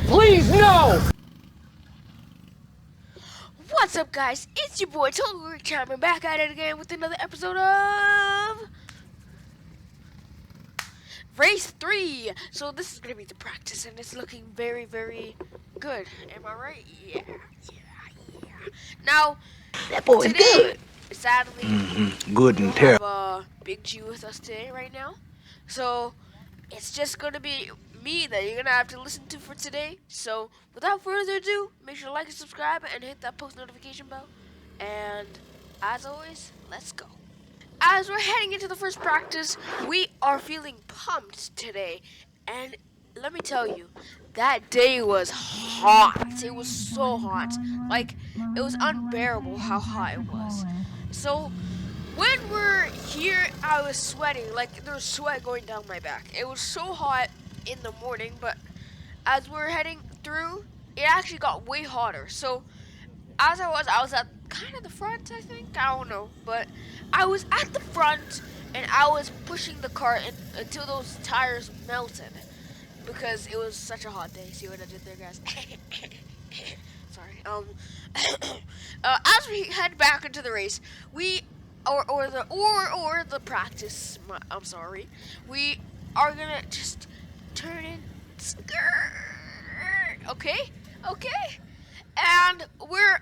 Please, no! What's up, guys? It's your boy Total Chime back at it again with another episode of RACE3. So this is gonna be the practice, and it's looking very, very good. Am I right? Yeah. Now, That boy is today, good. sadly, Good we and don't terrible. have Big G with us today, right now. So it's just gonna be me that you're gonna have to listen to for today. So without further ado, make sure to like and subscribe and hit that post notification bell. And as always, let's go. As we're heading into the first practice, we are feeling pumped today. And let me tell you, that day was hot. It was so hot. Like, it was unbearable how hot it was. So when we're here, I was sweating. Like, there was sweat going down my back. It was so hot in the morning, but as we're heading through, it actually got way hotter. So as I was at kind of the front, I think. I don't know. But I was at the front, and I was pushing the cart until those tires melted. Because it was such a hot day. See what I did there, guys? Sorry. As we head back into the race, we or the practice. I'm sorry. We are gonna just turn in. Okay, and we're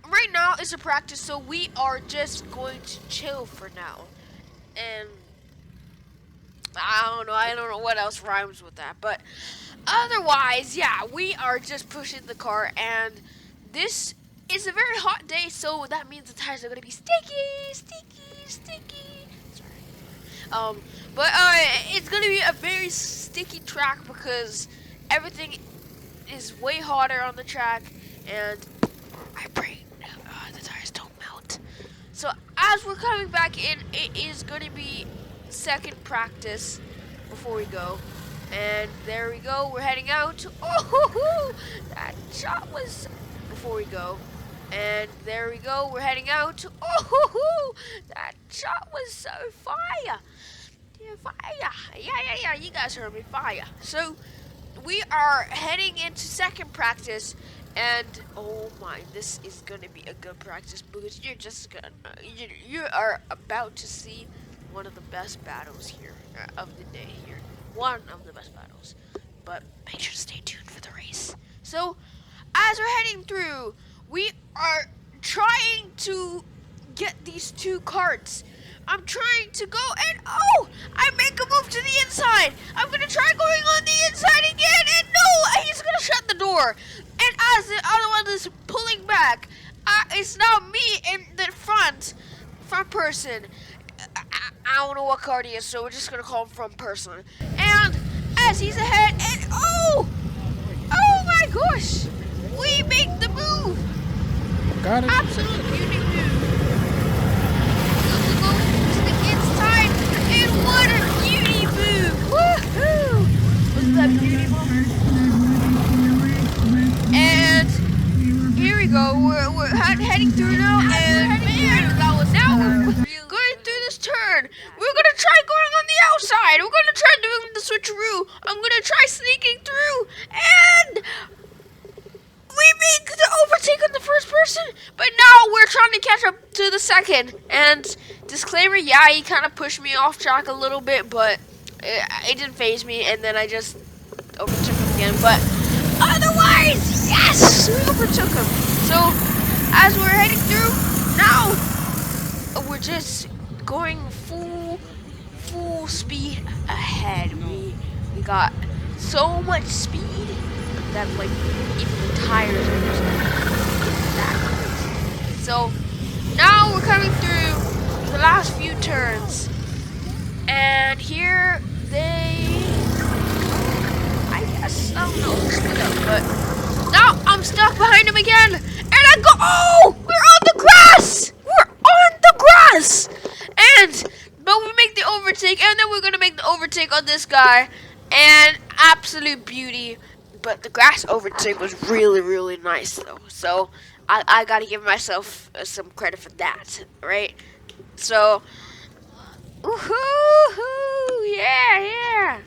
right now is a practice, so we are just going to chill for now, and I don't know what else rhymes with that, but otherwise, yeah, we are just pushing the car, and this is a very hot day, so that means the tires are gonna be sticky. Sorry. But it's gonna be a very sticky track because everything is way hotter on the track, and I pray the tires don't melt. So as we're coming back in, it is gonna be second practice before we go, and there we go. We're heading out. Oh, that shot was before we go, and there we go. We're heading out. Oh, that shot was so fire. Yeah, fire. Yeah. You guys heard me, fire. So we are heading into second practice, and oh my, this is gonna be a good practice because you're just gonna you are about to see one of the best battles here of the day here. One of the best battles. But make sure to stay tuned for the race. So as we're heading through, we are trying to get these two carts. I'm trying to go, and oh, I make a move to the inside. I'm gonna try going on the inside again, and no, he's gonna shut the door. And as the other one is pulling back, it's now me in the front person. I don't know what card he is, so we're just gonna call him front person. And as he's ahead, and oh my gosh, we make the move. Got it. Absolute beauty move. Go to the inside, and what a beauty move! Woohoo! Was that beauty move? And here we go. We're heading through now, and man, that was now we're going through this turn. We're gonna try going on the outside. We're gonna try doing the switcheroo. I'm gonna try sneaking through, and we make the overtake on the first person, but now we're trying to catch up to the second. And disclaimer, yeah, he kind of pushed me off track a little bit, but it didn't faze me, and then I just overtook him again. But otherwise, yes, we overtook him. So as we're heading through now, we're just going full speed ahead. We got so much speed that like even the tires are just that crazy. So now we're coming through the last few turns, and here I guess I don't know split up, but now I'm stuck behind him again, and I go. Oh, we're on the grass. But we make the overtake, and then we're gonna make the overtake on this guy, and absolute beauty. But the grass overtake was really nice though, so I gotta give myself some credit for that, right? So, woohoo, yeah.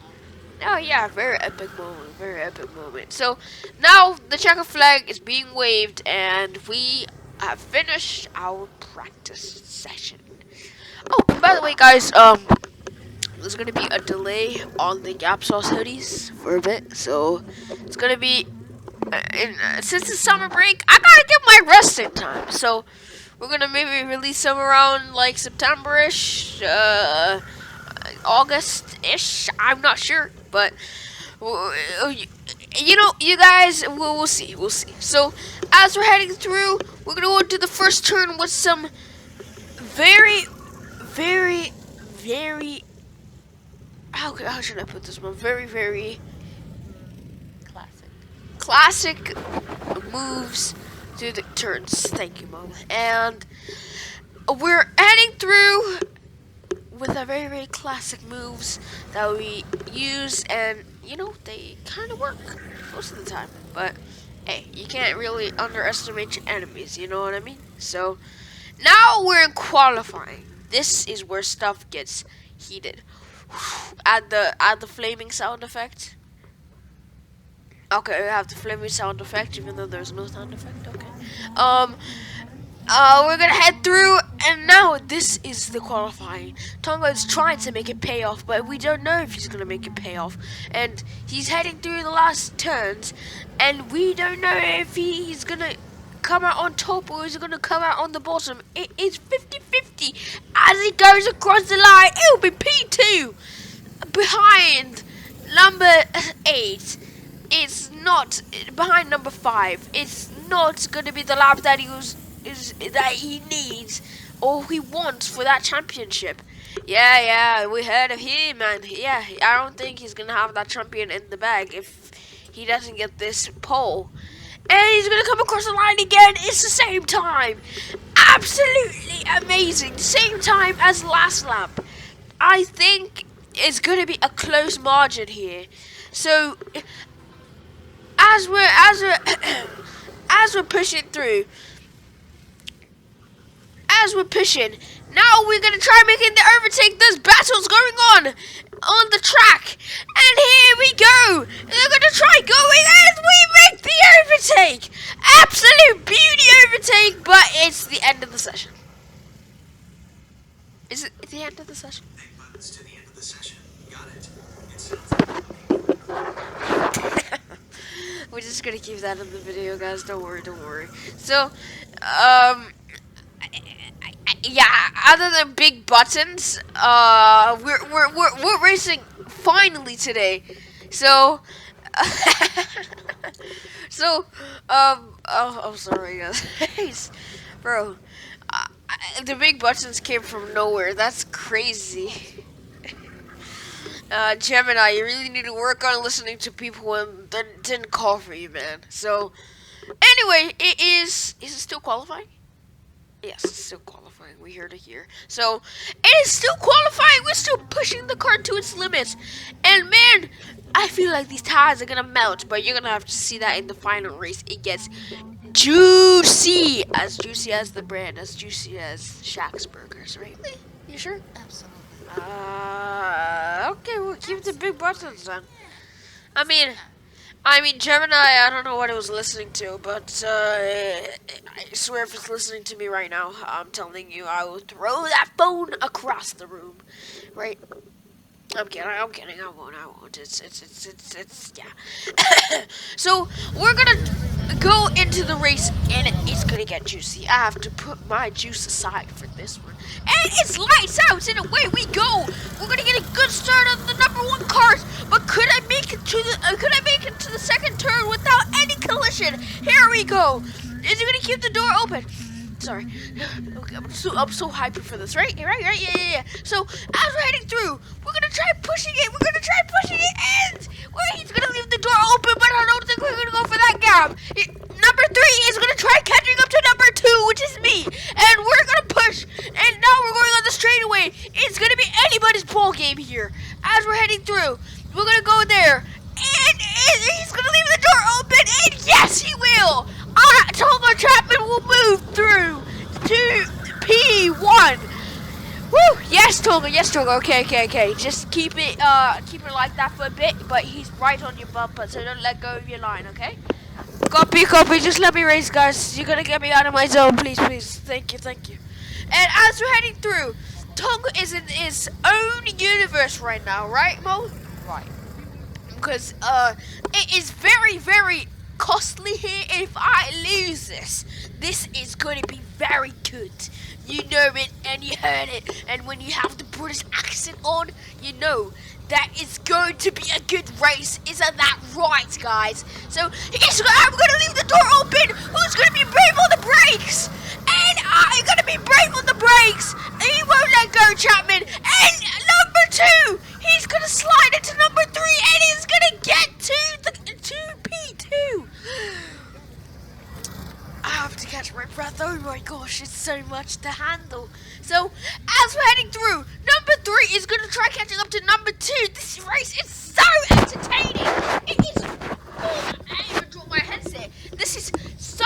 Oh yeah, very epic moment, very epic moment. So now the checker flag is being waved, and we have finished our practice session. Oh, and by the way, guys, there's gonna be a delay on the Gap Sauce hoodies for a bit, so it's gonna be. Since it's summer break, I gotta get my resting time. So we're gonna maybe release them around like September-ish, August-ish. I'm not sure, but you know, you guys, we'll see, we'll see. So as we're heading through, we're gonna go into the first turn with some very, very, very. How should I put this one? Very, very classic moves through the turns. Thank you, Mom. And we're heading through with a very, very classic moves that we use, and you know, they kind of work most of the time. But hey, you can't really underestimate your enemies, you know what I mean? So now we're in qualifying. This is where stuff gets heated. Add the flaming sound effect. Okay, we have the flaming sound effect, even though there's no sound effect. Okay. We're gonna head through, and now this is the qualifying. Tonga is trying to make it pay off, but we don't know if he's gonna make it pay off. And he's heading through the last turns, and we don't know if he's gonna come out on top or he's gonna come out on the bottom. It is 50-50 as he goes across the line. It'll be P2 behind number 8. It's not behind number 5. It's not gonna be the lap that he needs or he wants for that championship. Yeah, we heard of him, and yeah, I don't think he's gonna have that champion in the bag if he doesn't get this pole. And he's gonna come across the line again. It's the same time. Absolutely amazing. Same time as last lap. I think it's gonna be a close margin here. So as we're pushing through, now we're gonna try making the overtake. There's battles going on the track, and here we go. They're gonna try going, and we make the overtake. Absolute beauty overtake, but it's the end of the session. Is it the end of the session? Buttons to the end of the session. Got it. We're just gonna keep that in the video, guys. Don't worry. So, yeah. Other than big buttons, we're racing finally today. So, I'm sorry, guys. Bro, the big buttons came from nowhere. That's crazy. Gemini, you really need to work on listening to people when they didn't call for you, man. So, anyway, is it still qualifying? Yes, it's still qualifying. We heard it here. So, it is still qualifying. We're still pushing the car to its limits. And, man, I feel like these tires are going to melt. But you're going to have to see that in the final race. It gets juicy. As juicy as the brand. As juicy as Shaq's Burgers, right? You sure? Absolutely. Okay, we'll keep the big buttons then. I mean, Gemini, I don't know what it was listening to, but I swear if it's listening to me right now, I'm telling you, I will throw that phone across the room. Right? I'm kidding, I won't. It's yeah. So, we're gonna go into the race, and it's gonna get juicy. I have to put my juice aside for this one. And it's lights out, and away we go. We're gonna get a good start on the number 1 kart, but could I make it to the second turn without any collision? Here we go. Is he gonna keep the door open? Sorry. Okay, I'm so hyper for this, right? Yeah. So, as we're heading through, we're gonna try pushing it, and he's gonna leave the door open, but I don't think we're gonna go for that gap. Number 3 is gonna try catching up to number 2, which is me, and we're gonna push, and now we're going on the straightaway. It's gonna be anybody's ball game here. As we're heading through, we're gonna go there, and he's gonna leave the door open, and yes, he will. Tonga Chapman will move through to P1. Woo! Yes, Tonga. Yes, Tonga. Okay. Just keep it like that for a bit. But he's right on your bumper, so don't let go of your line, okay? Copy. Just let me race, guys. You're gonna get me out of my zone, please. Thank you. And as we're heading through, Tonga is in his own universe right now, right, Mo? Right. Because it is very costly here. If I lose this is going to be very good. You know it and you heard it. And when you have the British accent on, you know that it's going to be a good race. Isn't that right, guys? So I'm going to leave the door open. Who's going to be brave on the brakes? And I'm going to be brave on the brakes. He won't let go, Chapman. And number 2, he's going to slide into number 3, and he's going to get to P2. I have to catch my breath. Oh my gosh, it's so much to handle. So, as we're heading through, number 3 is going to try catching up to number 2. This race is so entertaining. It is. Oh, I even dropped my headset. This is so.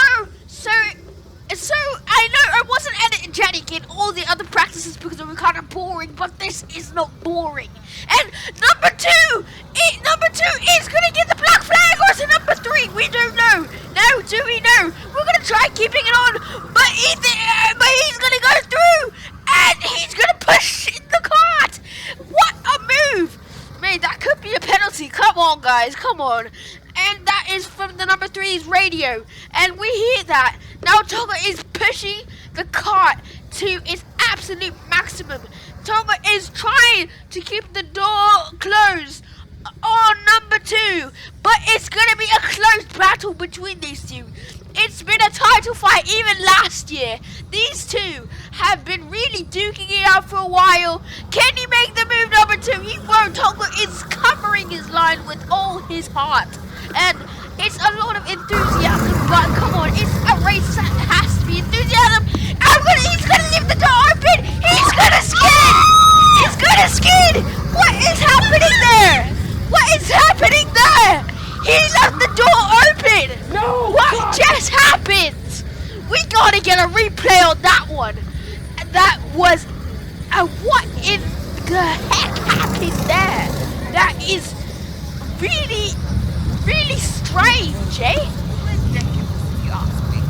I know I wasn't energetic in all the other practices because they were kind of boring, but this is not boring. And number 2 is going to get the black flag, or is it number 3? We don't know. No, do we know? We're going to try keeping it on, but he's going to go through, and he's going to push the cart. What a move. Man, that could be a penalty. Come on, guys, come on. And that is from the number 3's radio. And we hear that. Now Tonga is pushing the cart to its absolute maximum. Tonga is trying to keep the door closed on number 2. But it's going to be a close battle between these two. It's been a title fight even last year. These two have been really duking it out for a while. Can he make the move number 2? He won't. Tonga is covering his line with all his heart. And it's a lot of enthusiasm, but come on, it's a race that has to be enthusiasm. He's gonna leave the door open. He's gonna skid. He's gonna skid. What is happening there? What is happening there? He left the door open. No. What just happened? We gotta get a replay on that one. That was what in the heck happened there? That is really strange, eh?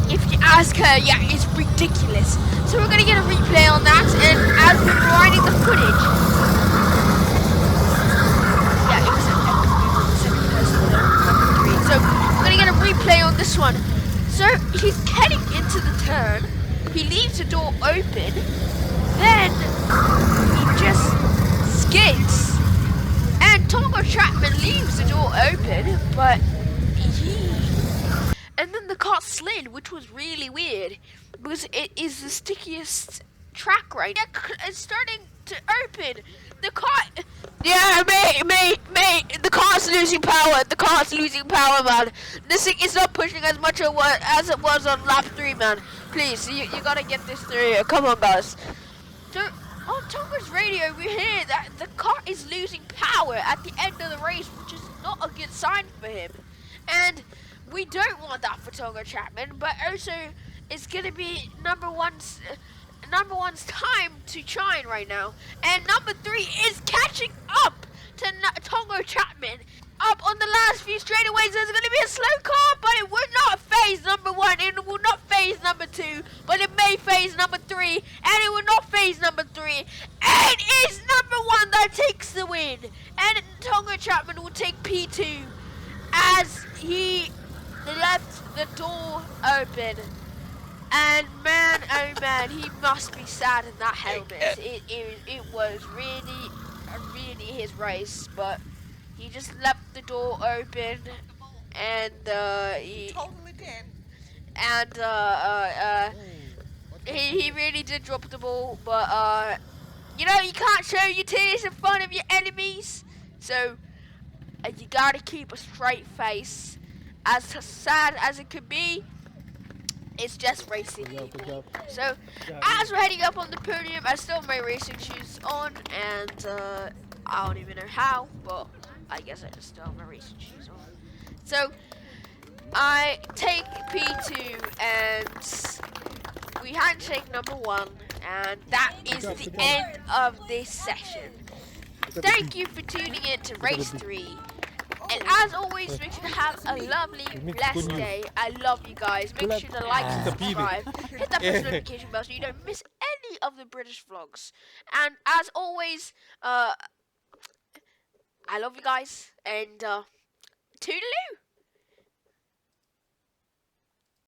If you ask her, yeah, it's ridiculous. So we're gonna get a replay on that, and as we're rewinding the footage, yeah, it was an epic move on the second person, number 3. So we're gonna get a replay on this one. So he's heading into the turn. He leaves the door open. Then he just skids. And Tonga Chapman leaves the door open, but and then the cart slid, which was really weird because it is the stickiest track right now. It's starting to open. The cart, yeah, mate, the cart's losing power. The cart's losing power, man. This thing is not pushing as much as it was on lap 3, man. Please, you gotta get this through. Come on, guys. So, on Tonga's radio, we hear that the cart is losing power at the end of the race, which is not a good sign for him. And we don't want that for Tonga Chapman, but also it's going to be number one's time to shine right now. And number 3 is catching up to Tonga Chapman. Up on the last few straightaways, there's going to be a slow car, but it will not phase number 1, and it will not phase number 2, but it may phase number 3, and it will not phase number 3, and it's number 1 that takes the win. And Tonga Chapman will take P2 as he left the door open. And man, oh man, he must be sad in that helmet. It was really his race, but he just left the door open, and he totally did. And he really did drop the ball, but you know, you can't show your tears in front of your enemies, so you gotta keep a straight face. As sad as it could be, it's just racing. So, as we're heading up on the podium, I still have my racing shoes on, and I don't even know how, but I guess I just still have my racing shoes on. So, I take P2, and we handshake number 1, And that is job, the good job. end of this session. Thank you for tuning in to Race 3. And as always, make sure to have a lovely, blessed day. I love you guys. Make sure to like and subscribe. Hit that post notification bell so you don't miss any of the British vlogs. And as always, I love you guys. And toodaloo!